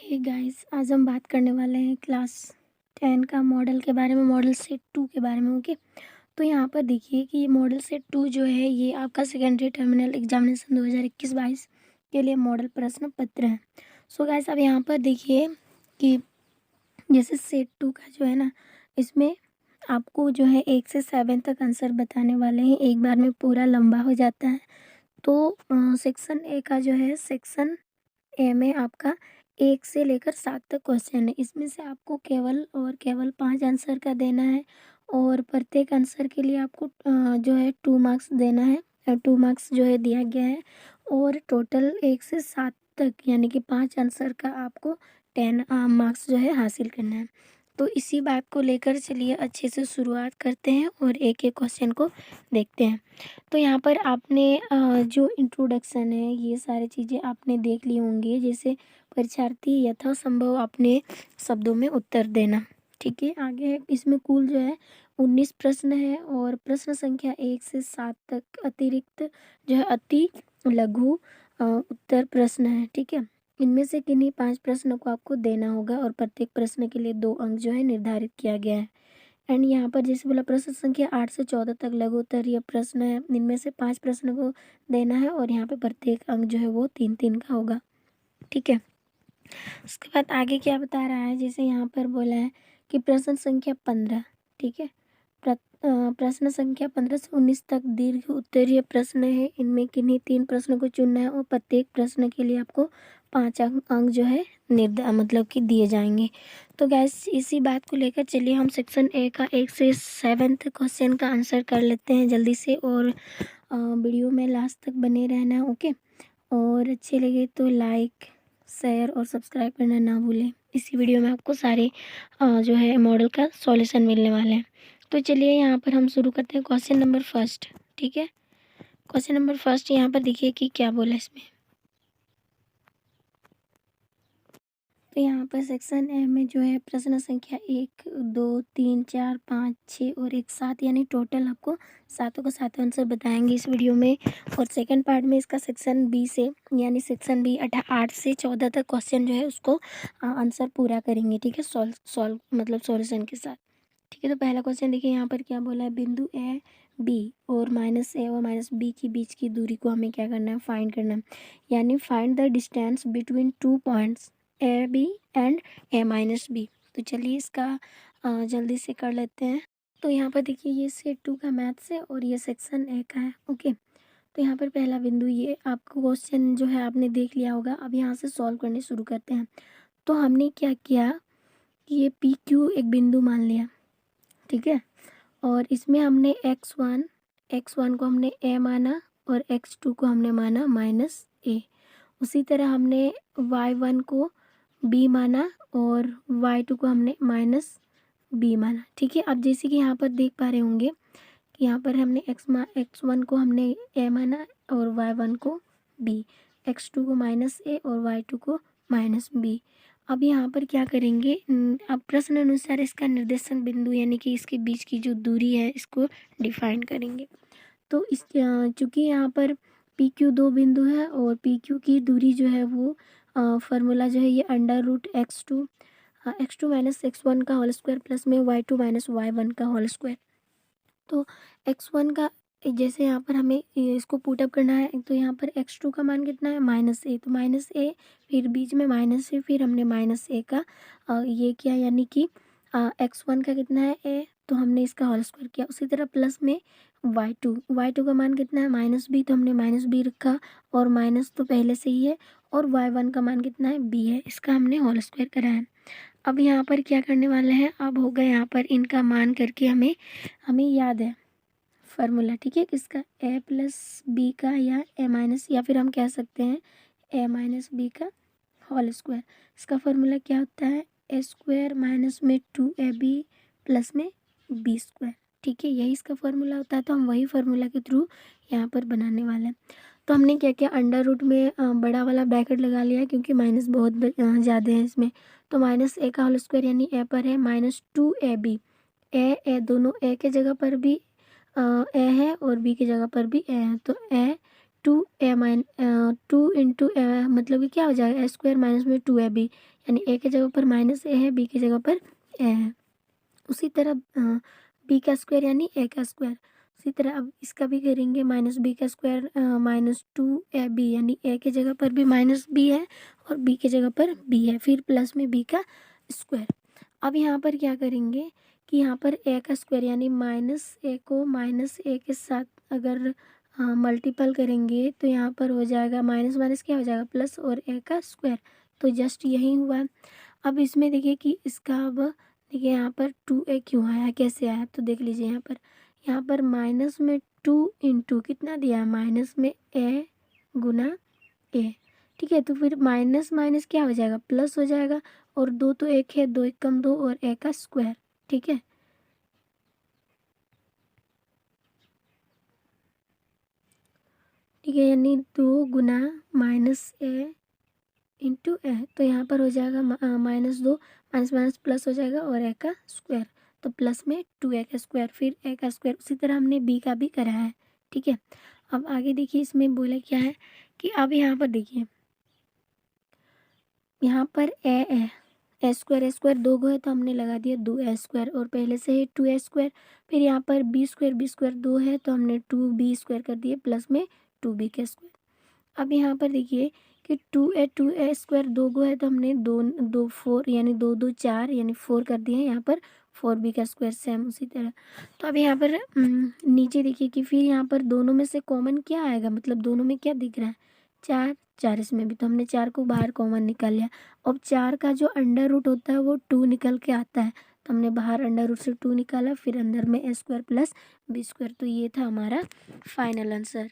Hey guys, आज हम बात करने वाले हैं क्लास 10 का मॉडल के बारे में, मॉडल सेट 2 के बारे में। ओके, तो यहाँ पर देखिए कि ये मॉडल सेट 2 जो है ये आपका सेकेंडरी टर्मिनल एग्जामिनेशन 2021-22 के लिए मॉडल प्रश्न पत्र है। सो गाइस, अब यहाँ पर देखिए कि जैसे सेट 2 का जो है ना, इसमें आपको जो है 1 से 7 तक आंसर बताने वाले हैं, एक बार में पूरा लंबा हो जाता है। तो सेक्शन ए का जो है, सेक्शन ए में आपका 1 से लेकर 7 तक क्वेश्चन है। इसमें से आपको केवल और केवल 5 आंसर का देना है और प्रत्येक आंसर के लिए आपको जो है 2 मार्क्स देना है। 2 मार्क्स जो है दिया गया है और टोटल 1 से 7 तक यानी कि 5 आंसर का आपको 10 मार्क्स जो है हासिल करना है। तो इसी बात को लेकर चलिए अच्छे से शुरुआत करते हैं और एक-एक क्वेश्चन को देखते हैं। तो यहाँ पर आपने जो इंट्रोडक्शन है ये सारी चीज़ें आपने देख ली होंगी, जैसे परीक्षार्थी यथासंभव अपने शब्दों में उत्तर देना। ठीक है, आगे है इसमें कुल जो है 19 प्रश्न है और प्रश्न संख्या 1 से 7 तक अतिरिक्त जो है अति लघु उत्तर प्रश्न है। ठीक है, इनमें से किन्हीं 5 प्रश्नों को आपको देना होगा और प्रत्येक प्रश्न के लिए 2 अंक जो है निर्धारित किया गया है। एंड यहाँ पर जैसे बोला प्रश्न संख्या 8 से 14 तक लघु उत्तरीय प्रश्न है, इनमें से 5 प्रश्न को देना है और यहाँ पे प्रत्येक अंक जो है वो 3-3 का होगा। ठीक है, उसके बाद आगे क्या बता रहा है, जैसे यहाँ पर बोला है कि प्रश्न संख्या 15। ठीक है, प्रश्न संख्या 15 से 19 तक दीर्घ उत्तरीय प्रश्न है, इनमें किन्हीं 3 प्रश्नों को चुनना है और प्रत्येक प्रश्न के लिए आपको 5 अंक जो है मतलब कि दिए जाएंगे। तो गैस इसी बात को लेकर चलिए हम सेक्शन ए का 1 से 7 क्वेश्चन का आंसर कर लेते हैं जल्दी से, और वीडियो में लास्ट तक बने रहना। ओके, और अच्छे लगे तो लाइक शेयर और सब्सक्राइब करना ना भूलें। इसी वीडियो में आपको सारे जो है मॉडल का सॉल्यूशन मिलने वाले हैं। तो चलिए यहाँ पर हम शुरू करते हैं क्वेश्चन नंबर फर्स्ट। ठीक है, क्वेश्चन नंबर फर्स्ट यहाँ पर देखिए कि क्या बोला इसमें। तो यहाँ पर सेक्शन ए में जो है प्रश्न संख्या 1, 2, 3, 4, 5, 6 और 1 7 यानी टोटल आपको सातों का सातों आंसर बताएंगे इस वीडियो में। और सेकंड पार्ट में इसका सेक्शन बी से यानी सेक्शन बी 8 से 14 तक क्वेश्चन जो है उसको आंसर पूरा करेंगे। ठीक है, सॉल्व मतलब सॉल्यूशन के साथ। ठीक है, तो पहला क्वेश्चन देखिए यहाँ पर क्या बोला है, बिंदु ए बी और माइनस ए और माइनस बी के बीच की दूरी को हमें क्या करना है, फाइंड करना है। यानी find the distance between 2 points A B and A minus B. तो चलिए इसका जल्दी से कर लेते हैं। तो यहाँ पर देखिए ये सेट 2 का मैथ्स है और ये सेक्शन ए का है। ओके, तो यहाँ पर पहला बिंदु, ये आपको क्वेश्चन जो है आपने देख लिया होगा। अब यहाँ से सॉल्व करने शुरू करते हैं। तो हमने क्या किया कि ये पी क्यू एक बिंदु मान लिया। ठीक है, और इसमें हमने x1 को हमने ए माना और x2 को हमने माना माइनस ए। उसी तरह हमने y1 को बी माना और y2 को हमने माइनस बी माना। ठीक है, अब जैसे कि यहाँ पर देख पा रहे होंगे कि यहाँ पर हमने x1 को हमने ए माना और y1 को बी, x2 को माइनस ए और y2 को माइनस बी। अब यहाँ पर क्या करेंगे, अब प्रश्न अनुसार इसका निर्देशन बिंदु यानी कि इसके बीच की जो दूरी है इसको डिफाइन करेंगे। तो इस चूँकि यहाँ पर पी क्यू 2 बिंदु है और पी क्यू की दूरी जो है वो फार्मूला जो है ये x2 माइनस x1 का होल स्क्वायर प्लस में y2 माइनस y1 का होल स्क्वायर। तो x1 का जैसे यहाँ पर हमें इसको पुट अप करना है, तो यहाँ पर x2 का मान कितना है, माइनस ए। तो माइनस ए, फिर बीच में माइनस ए, फिर हमने माइनस ए का ये किया यानी कि x1 का कितना है ए, तो हमने इसका होल स्क्वायर किया। उसी तरह प्लस में y2 का मान कितना है माइनस बी, तो हमने माइनस बी रखा और माइनस तो पहले से ही है, और y1 का मान कितना है बी है, इसका हमने होल स्क्वायर करा है। अब यहाँ पर क्या करने वाले हैं, अब हो गया यहाँ पर इनका मान करके हमें याद है फार्मूला। ठीक है, किसका, ए प्लस बी का या ए माइनस, या फिर हम कह सकते हैं ए माइनस बी का होल स्क्वायर। इसका फार्मूला क्या होता है, ए स्क्वायर माइनस में 2ab प्लस में बी स्क्वायर। ठीक है, यही इसका फार्मूला होता है। तो हम वही फार्मूला के थ्रू यहाँ पर बनाने वाले हैं। तो हमने क्या किया, अंडर रूट में बड़ा वाला ब्रैकेट लगा लिया क्योंकि माइनस बहुत ज़्यादा है इसमें। तो माइनस ए का होल स्क्वायर यानी ए पर है माइनस 2ab, ए दोनों ए के जगह पर भी ए है और बी की जगह पर भी ए है, तो ए टू इंटू मतलब कि क्या हो जाएगा, ए स्क्वायर माइनस में 2ab, यानी ए के जगह पर माइनस ए है, बी की जगह पर ए है। उसी तरह बी का स्क्वायर यानी ए का स्क्वायर। उसी तरह अब इसका भी करेंगे, माइनस बी का स्क्वायर माइनस 2ab, यानी ए के जगह पर भी माइनस बी है और बी के जगह पर बी है, फिर प्लस में बी का स्क्वायर। अब यहाँ पर क्या करेंगे कि यहाँ पर ए का स्क्वायर यानी माइनस ए को माइनस ए के साथ अगर मल्टीपल करेंगे तो यहाँ पर हो जाएगा माइनस माइनस क्या हो जाएगा, प्लस और ए का स्क्वायर। तो जस्ट यही हुआ। अब इसमें देखिए कि इसका अब देखिए यहाँ पर 2a क्यों आया, कैसे आया, तो देख लीजिए यहाँ पर माइनस में 2 इंटू कितना दिया है, माइनस में ए गुना ए। ठीक है, तो फिर माइनस माइनस क्या हो जाएगा, प्लस हो जाएगा, और 2 तो 1 है, 2 1 कम 2 और ए का स्क्वायर। ठीक है, ठीक है, यानी 2 गुना माइनस ए इंटू ए, तो यहाँ पर हो जाएगा माइनस 2 माइनस माइनस प्लस हो जाएगा और ए का स्क्वायर, तो प्लस में 2a का स्क्वायर, फिर ए का स्क्वायर। उसी तरह हमने बी का भी करा है। ठीक है, अब आगे देखिए इसमें बोला क्या है कि अब यहाँ पर देखिए यहाँ पर ए स्क्वायर दो गो है तो हमने लगा दिया 2a स्क्वायर, और पहले से ही 2a स्क्वायर। फिर यहाँ पर बी स्क्वायर दो है तो हमने 2b स्क्वायर कर दिए प्लस में 2b का स्क्वायर। अब यहाँ पर देखिए कि 2a स्क्वायर दो गो है तो हमने दो दो 4 यानी 2 2 4 यानी 4 कर दिए हैं। यहाँ पर 4b का स्क्वायर सेम उसी तरह। तो अब यहाँ पर नीचे देखिए कि फिर यहाँ पर दोनों में से कॉमन क्या आएगा, मतलब दोनों में क्या दिख रहा है, 4 4 इसमें भी, तो हमने 4 को बाहर कॉमन निकाल लिया। अब 4 का जो अंडर रूट होता है वो 2 निकल के आता है, तो हमने बाहर अंडर रूट से 2 निकाला, फिर अंदर में a square plus b square. तो ये था हमारा फाइनल आंसर।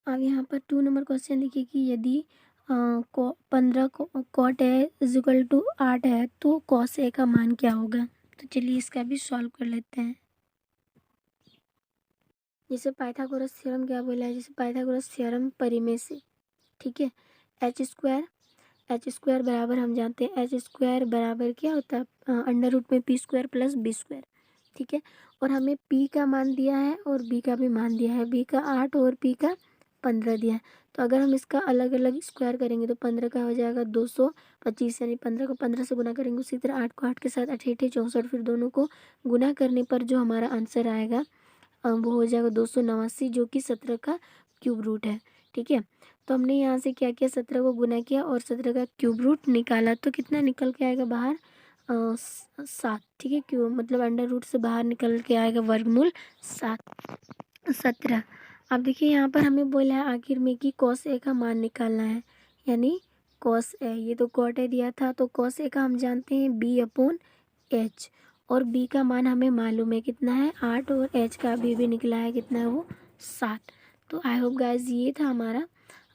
अब यहाँ पर 2 नंबर क्वेश्चन देखिए कि यदि 15 cot A is equal to 8 है तो कॉस ए का मान क्या होगा। तो चलिए इसका भी सॉल्व कर लेते हैं। जैसे पाइथागोरस थ्योरम क्या बोला है, जैसे पाइथागोरस थ्योरम परिमेय से। ठीक है, एच स्क्वायर बराबर हम जानते हैं एच स्क्वायर बराबर क्या होता है, अंडर रूट में P square plus B square. ठीक है, और हमें पी का मान दिया है और बी का भी मान दिया है, बी का 8 और पी का 15 दिया है। तो अगर हम इसका अलग अलग स्क्वायर करेंगे तो 15 का हो जाएगा 225, यानी 15 को 15 से गुना करेंगे। उसी तरह 8 को 8 के साथ 8 64, फिर दोनों को गुना करने पर जो हमारा आंसर आएगा वो हो जाएगा 289, जो कि 17 का क्यूब रूट है। ठीक है, तो हमने यहाँ से क्या किया, 17 को गुना किया और 17 का क्यूब रूट निकाला, तो कितना निकल के आएगा बाहर, 7। ठीक है, क्यों मतलब अंडर रूट से बाहर निकल के आएगा वर्गमूल 17। अब देखिए यहाँ पर हमें बोला है आखिर में कि कॉस ए का मान निकालना है, यानी कॉस ए, ये तो कॉट ए दिया था, तो कॉस ए का हम जानते हैं b/h, और b का मान हमें मालूम है कितना है 8, और h का भी निकला है कितना है वो 7। तो आई होप गाइज ये था हमारा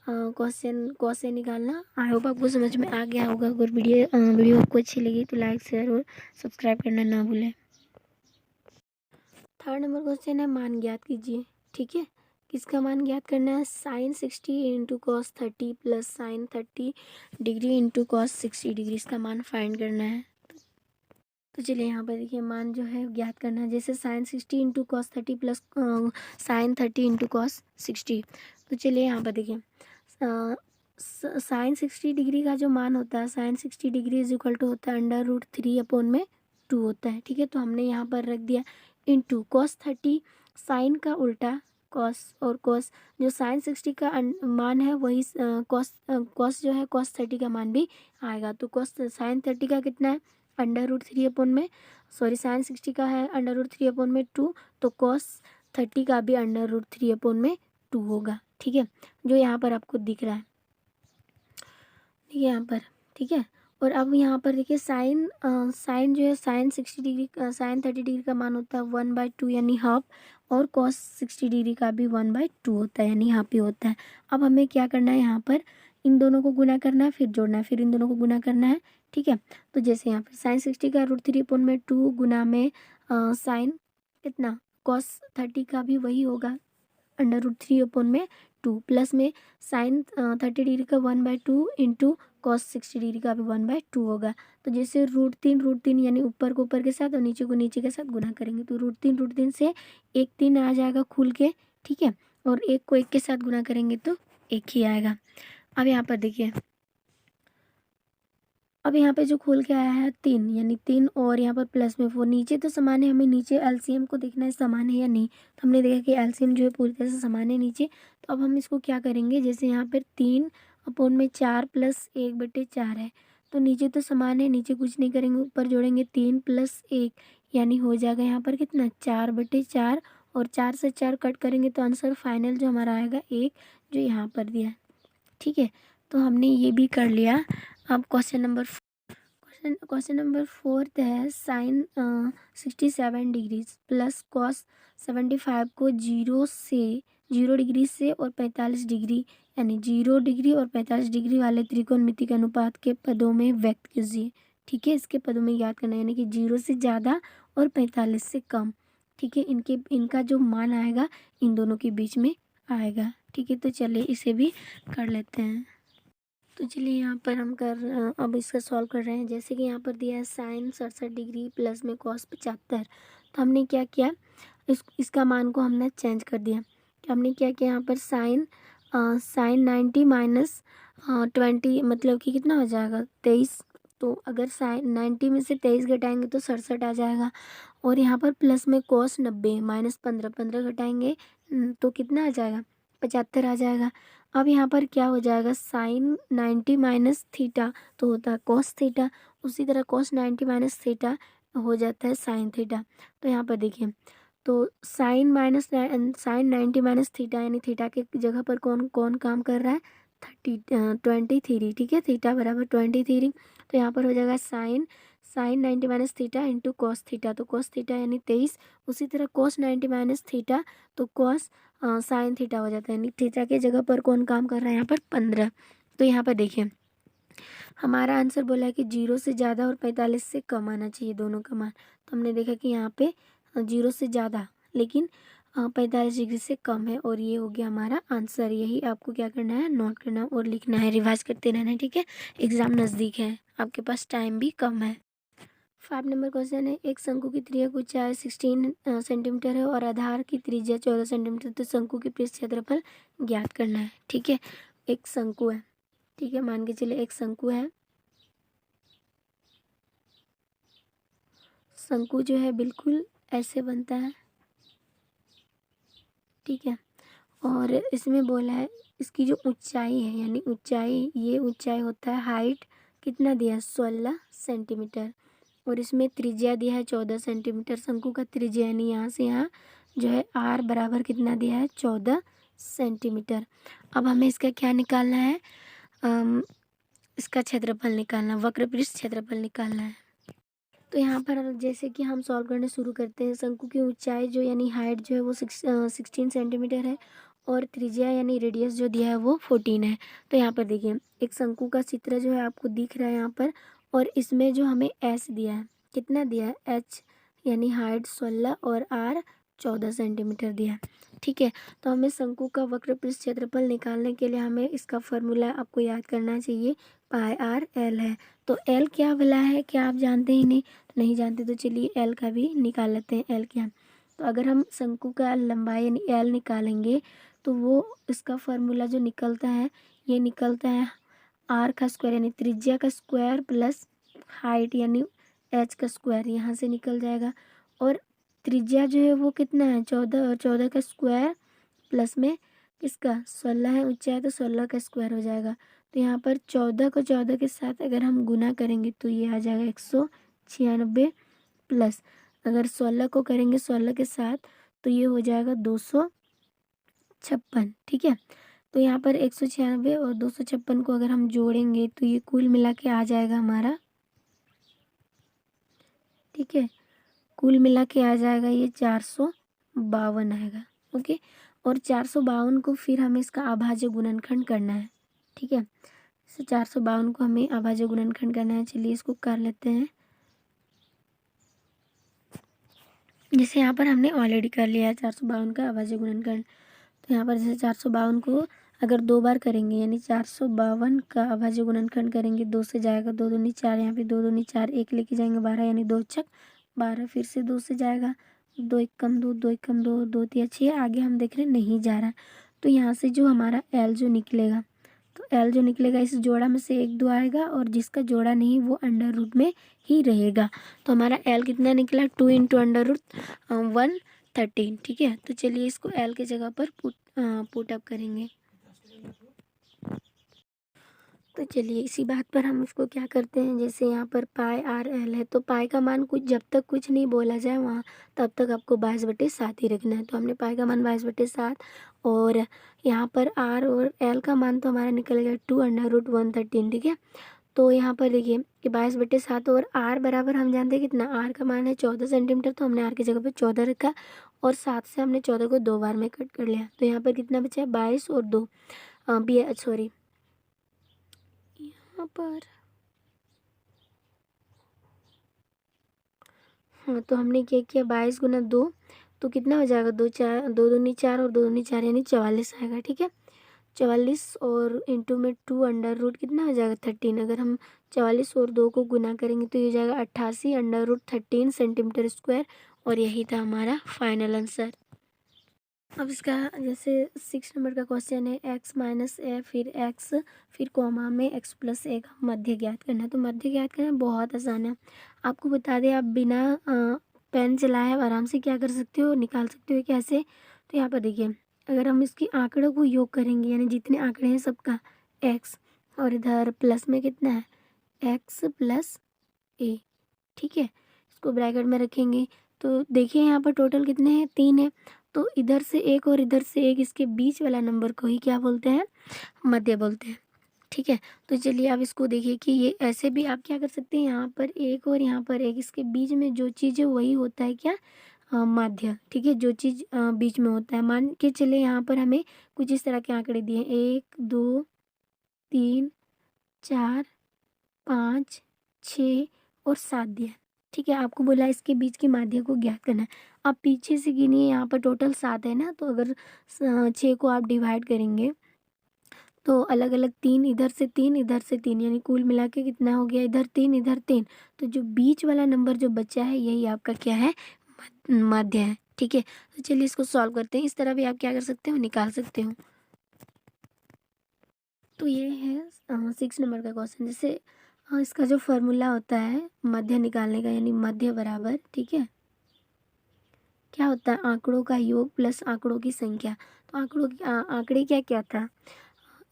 क्वेश्चन कॉस ए निकालना। आई होप आपको समझ में आ गया होगा। अगर वीडियो आपको अच्छी लगी तो लाइक शेयर और सब्सक्राइब करना ना भूलें। थर्ड नंबर क्वेश्चन है मान ज्ञात कीजिए। ठीक है, किसका मान ज्ञात करना है, sine 60 into cos 30 plus sine 30 degree into cos 60 degree, इसका मान फाइंड करना है। तो चलिए यहाँ पर देखिए मान जो है ज्ञात करना है, जैसे sine 60 into cos 30 plus sine 30 into cos 60। तो चलिए यहाँ पर देखिए साइन 60 डिग्री का जो मान होता है, sine 60 degree is equal to होता है अंडर रूट 3/2 होता है। ठीक है, तो हमने यहाँ पर रख दिया इंटू कॉस 30, साइन का उल्टा कॉस, और कॉस जो साइन 60 का मान है वही कॉस जो है कॉस 30 का मान भी आएगा। तो कॉस साइन 30 का कितना है, अंडर रूट 3/2, साइन 60 का है अंडर रूट 3/2, तो कॉस 30 का भी अंडर रूट 3/2 होगा। ठीक है, जो यहाँ पर आपको दिख रहा है, ठीक है यहाँ पर। ठीक है, और अब यहाँ पर देखिए साइन जो है साइन 60 डिग्री साइन 30 डिग्री का मान होता है 1/2 यानी हाफ, और कॉस 60 डिग्री का भी 1/2 होता है यानी हाफ ही होता है। अब हमें क्या करना है, यहाँ पर इन दोनों को गुना करना है, फिर जोड़ना है, फिर इन दोनों को गुना करना है। ठीक है, तो जैसे यहाँ पर साइन 60 का रूट 3/2 गुना में साइन कितना कॉस 30 का भी वही होगा अंडर रूट 3/2, प्लस में साइन 30 डिग्री का 1/2 इंटू कॉस 60 डिग्री का भी 1/2 होगा। तो जैसे रूट तीन यानी ऊपर को ऊपर के साथ और नीचे को नीचे के साथ गुना करेंगे, तो रूट तीन से एक 3 आ जाएगा खुल के। ठीक है, और 1 को 1 के साथ गुना करेंगे तो 1 ही आएगा। अब यहाँ पर देखिए, अब यहाँ पे जो खोल के आया है 3, यानी 3 और यहाँ पर प्लस में 4, नीचे तो समान है, हमें नीचे एलसीएम को देखना है समान है या नहीं। तो हमने देखा कि एलसीएम जो है पूरी तरह से समान है नीचे। तो अब हम इसको क्या करेंगे, जैसे यहाँ पर 3/4 + 1/4 है, तो नीचे तो समान है, नीचे कुछ नहीं करेंगे, ऊपर जोड़ेंगे 3 + 1, यानी हो जाएगा यहाँ पर कितना 4/4, और 4 से 4 कट करेंगे तो आंसर फाइनल जो हमारा आएगा 1, जो यहाँ पर दिया है। ठीक है, तो हमने ये भी कर लिया। अब क्वेश्चन नंबर 4 है, साइन 67 डिग्रीज प्लस कॉस 75 को 0 डिग्री से और 45 डिग्री, यानी 0 डिग्री और 45 डिग्री वाले त्रिकोणमिति के अनुपात के पदों में व्यक्त कीजिए। ठीक है, इसके पदों में याद करना है, यानी कि 0 से ज़्यादा और 45 से कम। ठीक है, इनका जो मान आएगा इन दोनों के बीच में आएगा। ठीक है, तो चलिए इसे भी कर लेते हैं। तो चलिए यहाँ पर हम अब इसका सॉल्व कर रहे हैं। जैसे कि यहाँ पर दिया है साइन 67 डिग्री प्लस में कॉस 75, तो हमने क्या किया, इसका मान को हमने चेंज कर दिया। कि हमने क्या किया, यहाँ पर साइन 90 माइनस 20, मतलब कि कितना हो जाएगा 23। तो अगर साइन 90 में से 23 घटाएंगे तो 67 आ जाएगा। और यहाँ पर प्लस में कॉस 90 माइनस 15 घटाएंगे तो कितना आ जाएगा 75 आ जाएगा। अब यहाँ पर क्या हो जाएगा, साइन 90 माइनस थीटा तो होता है कॉस थीटा, उसी तरह कॉस 90 माइनस थीटा हो जाता है साइन थीटा। तो यहाँ पर देखिए, तो साइन 90 माइनस थीटा, यानी थीटा के जगह पर कौन कौन काम कर रहा है 23। ठीक है, थीटा बराबर 23। तो यहाँ पर हो जाएगा sine 90 minus theta into cos theta, तो कॉस थीटा यानी 23। उसी तरह कॉस 90 माइनस थीटा तो कॉस साइन थीटा हो जाता है, यानी थीटा के जगह पर कौन काम कर रहा है यहाँ पर 15। तो यहाँ पर देखिए हमारा आंसर बोला है कि 0 से ज़्यादा और 45 से कम आना चाहिए दोनों का मान। तो हमने देखा कि यहाँ पे 0 से ज़्यादा लेकिन 45 डिग्री से कम है, और ये हो गया हमारा आंसर। यही आपको क्या करना है, नोट करना और लिखना है, रिवाइज करते रहना है। ठीक है, एग्ज़ाम नज़दीक है, आपके पास टाइम भी कम है। 5 नंबर क्वेश्चन है, एक शंकु की त्रिज्या की ऊंचाई 16 सेंटीमीटर है और आधार की त्रिज्या 14 सेंटीमीटर, तो शंकु की पृष्ठ क्षेत्रफल ज्ञात करना है। ठीक है, एक शंकु है, ठीक है, मान के चलिए एक शंकु है। शंकु जो है बिल्कुल ऐसे बनता है। ठीक है, और इसमें बोला है इसकी जो ऊंचाई है, यानी ऊंचाई, ये ऊंचाई होता है, हाइट कितना दिया है 16 सेंटीमीटर, और इसमें त्रिज्या दिया है 14 सेंटीमीटर। शंकु का त्रिज्या यानी यहाँ से यहाँ जो है आर बराबर कितना दिया है 14 सेंटीमीटर। अब हमें इसका क्या निकालना है, इसका क्षेत्रफल निकालना, वक्र पृष्ठ क्षेत्रफल निकालना है। तो यहाँ पर जैसे कि हम सॉल्व करने शुरू करते हैं। शंकु की ऊंचाई जो यानी हाइट जो है वो 16 सेंटीमीटर है, और त्रिज्या यानी रेडियस जो दिया है वो 14 है। तो यहाँ पर देखिए एक शंकु का चित्र जो है आपको दिख रहा है यहाँ पर, और इसमें जो हमें एच दिया है, कितना दिया है एच, यानी हाइट 16 और आर 14 सेंटीमीटर दिया है। ठीक है, तो हमें शंकु का वक्र पृष्ठ क्षेत्रफल निकालने के लिए हमें इसका फॉर्मूला आपको याद करना चाहिए, पाई आर एल है। तो एल क्या वाला है, क्या आप जानते ही नहीं? तो नहीं जानते तो चलिए एल का भी निकाल लेते हैं। एल क्या, तो अगर हम शंकु का लंबाई यानी एल निकालेंगे तो वो इसका फार्मूला जो निकलता है, ये निकलता है आर का स्क्वायर यानी त्रिज्या का स्क्वायर प्लस हाइट यानी एच का स्क्वायर, यहाँ से निकल जाएगा। और त्रिज्या जो है वो कितना है 14, और 14 का स्क्वायर प्लस में किसका 16 है ऊंचाई, तो 16 का स्क्वायर हो जाएगा। तो यहाँ पर 14 को 14 के साथ अगर हम गुना करेंगे तो ये आ जाएगा 196, प्लस अगर 16 को करेंगे 16 के साथ तो ये हो जाएगा 256। ठीक है, तो यहाँ पर 196 और 256 को अगर हम जोड़ेंगे तो ये कुल मिला के आ जाएगा हमारा, ठीक है, कुल मिला के आ जाएगा ये 452 आएगा। ओके, और 452 को फिर हमें इसका अभाज्य गुणनखंड करना है। ठीक है, इसे 452 को हमें अभाज्य गुणनखंड करना है। चलिए इसको कर लेते हैं। जैसे यहाँ पर हमने ऑलरेडी कर लिया है 452 का अभाज्य गुणनखंड, तो यहाँ पर जैसे 452 को अगर 2 बार करेंगे यानी 452 का अभाज्य गुणनखंड करेंगे, 2 से जाएगा 2 दूनी 4, यहाँ पे 2 दूनी 4, 1 लेके जाएंगे 12 यानी 2 छक 12, फिर से 2 से जाएगा 2 एक कम 2, 2 एक कम 2, 2 तिया 6, आगे हम देख रहे हैं नहीं जा रहा। तो यहाँ से जो हमारा एल जो निकलेगा, तो एल जो निकलेगा इस जोड़ा में से 1 2 आएगा, और जिसका जोड़ा नहीं वो अंडर रूट में ही रहेगा। तो हमारा एल कितना निकला, 2 इंटू अंडर रूट 113। ठीक है, तो चलिए इसको एल की जगह पर पुट अप करेंगे। तो चलिए इसी बात पर हम उसको क्या करते हैं, जैसे यहाँ पर पाई आर एल है, तो पाई का मान कुछ जब तक कुछ नहीं बोला जाए वहाँ तब तक आपको 22/7 ही रखना है। तो हमने पाई का मान 22/7, और यहाँ पर आर और एल का मान तो हमारा निकल गया 2 अंडर रूट 113। ठीक है, तो यहाँ पर देखिए कि 22/7, और आर बराबर हम जानते हैं कितना, आर का मान है 14 सेंटीमीटर, तो हमने आर की जगह पर 14 रखा, और 7 से हमने 14 को 2 बार में कट कर लिया। तो यहाँ पर कितना बचा है, 22 और 2 सॉरी यहाँ पर, हाँ तो हमने क्या किया, 22 गुना 2, तो कितना हो जाएगा, 2 4 2 दूनी 4 और 2 दूनी 4 यानी 44 आएगा। ठीक है, 44 और इंटू में 2 अंडर रूट कितना हो जाएगा, 13। अगर हम 44 और 2 को गुना करेंगे तो ये हो जाएगा 88 अंडर रूट 13 सेंटीमीटर स्क्वायर, और यही था हमारा फाइनल आंसर। अब इसका जैसे 6 नंबर का क्वेश्चन है, x माइनस ए फिर x फिर कॉमा में x प्लस ए का मध्य ज्ञात करना है। तो मध्य ज्ञात करना बहुत आसान है। आपको बता दें, आप बिना पेन चलाए आराम से क्या कर सकते हो, निकाल सकते हो कैसे। तो यहाँ पर देखिए, अगर हम इसकी आंकड़ों को योग करेंगे, यानी जितने आंकड़े हैं सबका x, और इधर प्लस में कितना है x प्लस ए। ठीक है, इसको ब्रैकेट में रखेंगे, तो देखिए यहाँ पर टोटल कितने हैं, 3 है। तो इधर से एक और इधर से एक, इसके बीच वाला नंबर को ही क्या बोलते हैं, मध्य बोलते हैं। ठीक है, तो चलिए अब इसको देखिए कि ये ऐसे भी आप क्या कर सकते हैं, यहाँ पर एक और यहाँ पर एक, इसके बीच में जो चीज़ है वही होता है क्या, माध्य। ठीक है, जो चीज़ बीच में होता है, मान के चले यहाँ पर हमें कुछ इस तरह के आंकड़े दिए, 1 2 3 4 5 6 और 7 दिया। ठीक है, आपको बोला इसके बीच की माध्य को ज्ञात करना है। आप पीछे से गिनिए, यहाँ पर टोटल 7 है ना, तो अगर 6 को आप डिवाइड करेंगे तो अलग अलग 3 इधर से 3 इधर से 3, यानी कुल मिला के कितना हो गया, इधर 3 इधर 3। तो जो बीच वाला नंबर जो बचा है यही आपका क्या है, माध्य है। ठीक है, तो चलिए इसको सॉल्व करते हैं। इस तरह भी आप क्या कर सकते हो, निकाल सकते हो। तो ये है 6 नंबर का क्वेश्चन। जैसे इसका जो फॉर्मूला होता है मध्य निकालने का, यानी मध्य बराबर, ठीक है, क्या होता है, आंकड़ों का योग प्लस आंकड़ों की संख्या। तो आंकड़े क्या क्या था,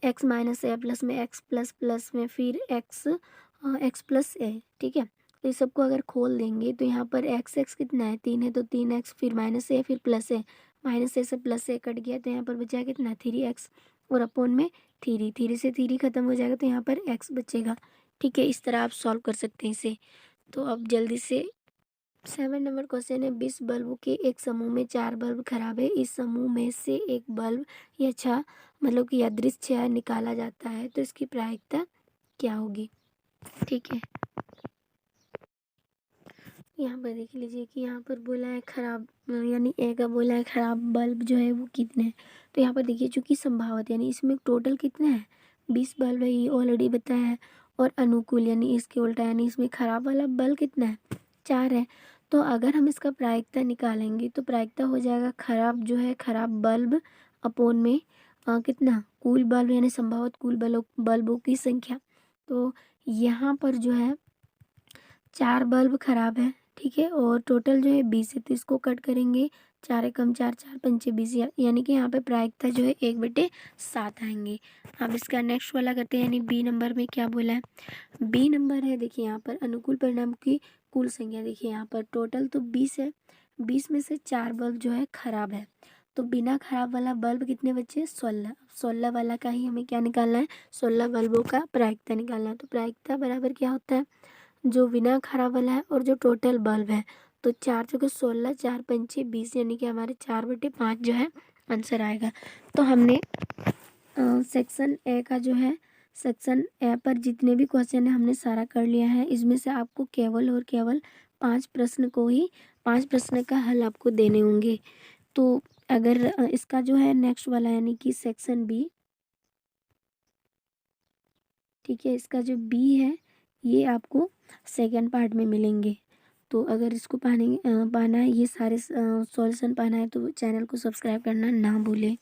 x माइनस ए प्लस में x प्लस प्लस में फिर x प्लस ए। ठीक है, तो इस सबको अगर खोल देंगे तो यहाँ पर x कितना है, 3 है, तो 3x फिर माइनस ए फिर प्लस ए, माइनस ए से प्लस ए कट गया तो यहाँ पर बचा कितना, 3x, और अपोन में 3 से 3 खत्म हो जाएगा तो यहाँ पर x बचेगा। ठीक है, इस तरह आप सॉल्व कर सकते हैं इसे। तो अब जल्दी से 7 नंबर क्वेश्चन है, 20 बल्ब के एक समूह में 4 बल्ब खराब है, इस समूह में से एक बल्ब या छह मतलब कि यादृच्छिक निकाला जाता है, तो इसकी प्रायिकता क्या होगी। ठीक है, यहाँ पर देख लीजिए कि यहाँ पर बोला है खराब, यानी ए का बोला है खराब बल्ब जो है वो कितने हैं। तो यहाँ पर देखिए चूंकि संभावित यानी इसमें टोटल कितना है, 20 बल्ब है, ये ऑलरेडी बताया है, और अनुकूल यानी इसके उल्टा यानी इसमें खराब वाला बल्ब कितना है, 4 है। तो अगर हम इसका प्रायिकता निकालेंगे तो प्रायिकता हो जाएगा खराब जो है, खराब बल्ब अपोन में कितना, कुल बल्ब यानी संभावित कुल बल्बों की संख्या। तो यहाँ पर जो है 4 बल्ब खराब है। ठीक है, और टोटल जो है 20 है, तो इसको कट करेंगे, 4 एकम 4 4 पंचे 20, यानी कि यहाँ पे प्रायिकता जो है 1/7 आएंगे। अब इसका नेक्स्ट वाला करते हैं, यानी बी नंबर में क्या बोला है, बी नंबर है देखिए यहाँ पर अनुकूल परिणाम की कुल संख्या। देखिए यहाँ पर टोटल तो 20 है, 20 में से 4 बल्ब जो है खराब है, तो बिना खराब वाला बल्ब कितने बचे, 16। 16 वाला का ही हमें क्या निकालना है, 16 बल्बों का प्रायिकता निकालना है। तो प्रायिकता बराबर क्या होता है, जो बिना खराब वाला है और जो टोटल बल्ब है, तो 4 चौके 16, 4 पंचे 20, यानी कि हमारे 4/5 जो है आंसर आएगा। तो हमने सेक्शन ए का जो है, सेक्शन ए पर जितने भी क्वेश्चन है हमने सारा कर लिया है। इसमें से आपको केवल और केवल 5 प्रश्न को ही 5 प्रश्न का हल आपको देने होंगे। तो अगर इसका जो है नेक्स्ट वाला यानी कि सेक्शन बी, ठीक है, इसका जो बी है ये आपको सेकेंड पार्ट में मिलेंगे। तो अगर इसको पाना है, ये सारे सॉल्यूशन पाना है तो चैनल को सब्सक्राइब करना ना भूलें।